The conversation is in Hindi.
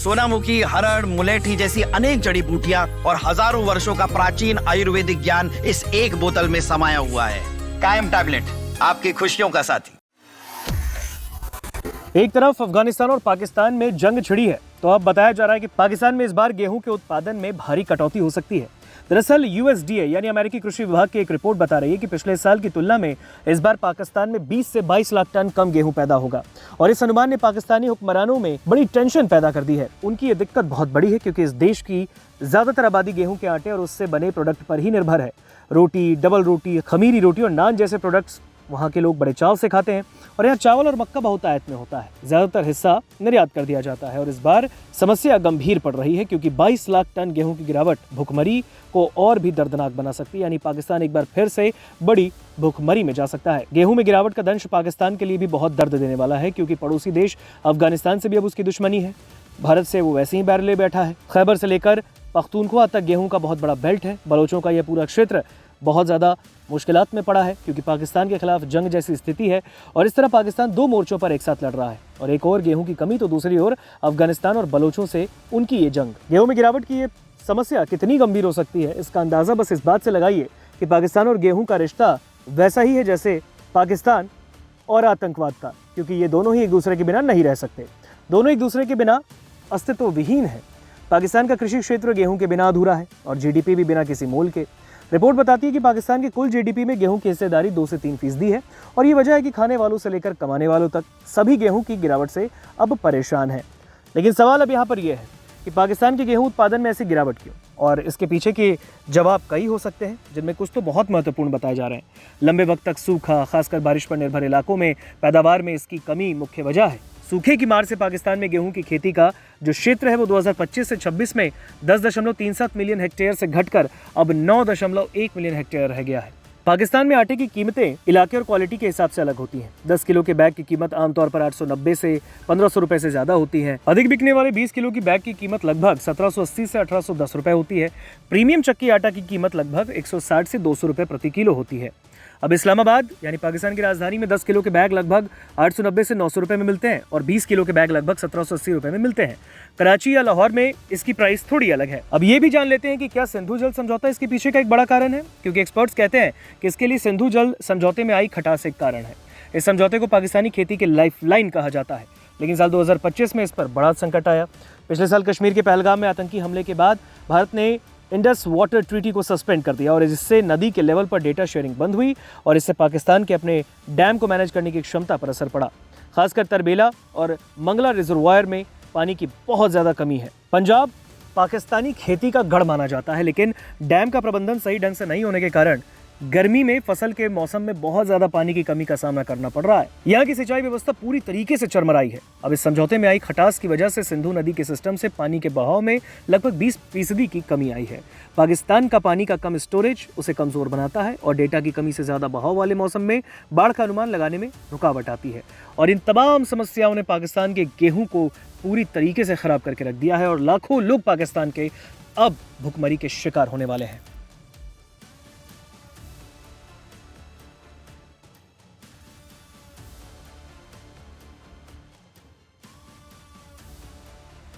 सोनामुखी, हरड़, मुलेठी जैसी अनेक जड़ी बूटियां और हजारों वर्षों का प्राचीन आयुर्वेदिक ज्ञान इस एक बोतल में समाया हुआ है। कायम टैबलेट, आपकी खुशियों का साथी। एक तरफ अफगानिस्तान और पाकिस्तान में जंग छिड़ी है, तो अब बताया जा रहा है कि पाकिस्तान में इस बार गेहूं के उत्पादन में भारी कटौती हो सकती है। दरअसल यूएसडीए यानी अमेरिकी कृषि विभाग की एक रिपोर्ट बता रही है कि पिछले साल की तुलना में इस बार पाकिस्तान में 20 से 22 लाख टन कम गेहूं पैदा होगा। और इस अनुमान ने पाकिस्तानी हुक्मरानों में बड़ी टेंशन पैदा कर दी है। उनकी ये दिक्कत बहुत बड़ी है क्योंकि इस देश की ज्यादातर आबादी गेहूं के आटे और उससे बने प्रोडक्ट पर ही निर्भर है। रोटी, डबल रोटी, खमीरी रोटी और नान जैसे प्रोडक्ट्स वहाँ के लोग बड़े चाव से खाते हैं और यहाँ चावल और मक्का बहुत आयत में होता है। ज़्यादातर हिस्सा निर्यात कर दिया जाता है और इस बार समस्या गंभीर पड़ रही है क्योंकि 22 लाख टन गेहूं की गिरावट भुखमरी को और भी दर्दनाक बना सकती है। यानी पाकिस्तान एक बार फिर से बड़ी भुखमरी में जा सकता है। गेहूं में गिरावट का दंश पाकिस्तान के लिए भी बहुत दर्द देने वाला है क्योंकि पड़ोसी देश अफगानिस्तान से भी अब उसकी दुश्मनी है। भारत से वो वैसे ही बैर ले बैठा है। खैबर से लेकर पख्तूनख्वा तक गेहूं का बहुत बड़ा बेल्ट है। बलोचों का यह पूरा क्षेत्र बहुत ज़्यादा मुश्किलात में पड़ा है क्योंकि पाकिस्तान के खिलाफ जंग जैसी स्थिति है और इस तरह पाकिस्तान दो मोर्चों पर एक साथ लड़ रहा है। और एक और गेहूं की कमी तो दूसरी ओर अफगानिस्तान और बलोचों से उनकी ये जंग। गेहूं में गिरावट की ये समस्या कितनी गंभीर हो सकती है, इसका अंदाज़ा बस इस बात से लगाइए कि पाकिस्तान और गेहूं का रिश्ता वैसा ही है जैसे पाकिस्तान और आतंकवाद का, क्योंकि ये दोनों ही एक दूसरे के बिना नहीं रह सकते। दोनों एक दूसरे के बिना अस्तित्व विहीन है। पाकिस्तान का कृषि क्षेत्र गेहूं के बिना अधूरा है और जीडीपी भी बिना किसी मोल के। रिपोर्ट बताती है कि पाकिस्तान के कुल जीडीपी में गेहूं की हिस्सेदारी 2 से 3% है और ये वजह है कि खाने वालों से लेकर कमाने वालों तक सभी गेहूं की गिरावट से अब परेशान हैं। लेकिन सवाल अब यहाँ पर यह है कि पाकिस्तान के गेहूं उत्पादन में ऐसी गिरावट क्यों, और इसके पीछे के जवाब कई हो सकते हैं जिनमें कुछ तो बहुत महत्वपूर्ण बताए जा रहे हैं। लंबे वक्त तक सूखा, खासकर बारिश पर निर्भर इलाकों में पैदावार में इसकी कमी मुख्य वजह है। सूखे की मार से पाकिस्तान में गेहूं की खेती का जो क्षेत्र है वो 2025 से 26 में 10.37 मिलियन हेक्टेयर से घटकर अब 9.1 मिलियन हेक्टेयर रह गया है। पाकिस्तान में आटे की कीमतें इलाके और क्वालिटी के हिसाब से अलग होती हैं। 10 किलो के बैग की कीमत आमतौर पर 890 से 1500 रुपए से ज्यादा होती है। अधिक बिकने वाले 20 किलो की बैग की कीमत लगभग 1780 से 1810 रुपए होती है। प्रीमियम चक्की आटा की कीमत लगभग 160 से 200 रुपए प्रति किलो होती है। अब इस्लामाबाद यानी पाकिस्तान की राजधानी में 10 किलो के बैग लगभग 890 से 900 रुपए में मिलते हैं और 20 किलो के बैग लगभग 1780 रुपए में मिलते हैं। कराची या लाहौर में इसकी प्राइस थोड़ी अलग है। अब ये भी जान लेते हैं कि क्या सिंधु जल समझौता इसके पीछे का एक बड़ा कारण है, क्योंकि एक्सपर्ट्स कहते हैं कि इसके लिए सिंधु जल समझौते में आई खटास एक कारण है। इस समझौते को पाकिस्तानी खेती की लाइफलाइन कहा जाता है, लेकिन साल 2025 में इस पर बड़ा संकट आया। पिछले साल कश्मीर के पहलगाम में आतंकी हमले के बाद भारत ने इंडस वाटर ट्रीटी को सस्पेंड कर दिया और इससे नदी के लेवल पर डेटा शेयरिंग बंद हुई और इससे पाकिस्तान के अपने डैम को मैनेज करने की क्षमता पर असर पड़ा। खासकर तरबेला और मंगला रिजर्वायर में पानी की बहुत ज़्यादा कमी है। पंजाब पाकिस्तानी खेती का गढ़ माना जाता है, लेकिन डैम का प्रबंधन सही ढंग से नहीं होने के कारण गर्मी में फसल के मौसम में बहुत ज्यादा पानी की कमी का सामना करना पड़ रहा है। यहाँ की सिंचाई व्यवस्था पूरी तरीके से चरमराई है। अब इस समझौते में आई खटास की वजह से सिंधु नदी के सिस्टम से पानी के बहाव में लगभग 20% की कमी आई है। पाकिस्तान का पानी का कम स्टोरेज उसे कमजोर बनाता है और डेटा की कमी से ज्यादा बहाव वाले मौसम में बाढ़ का अनुमान लगाने में रुकावट आती है। और इन तमाम समस्याओं ने पाकिस्तान के गेहूं को पूरी तरीके से खराब करके रख दिया है और लाखों लोग पाकिस्तान के अब भुखमरी के शिकार होने वाले हैं।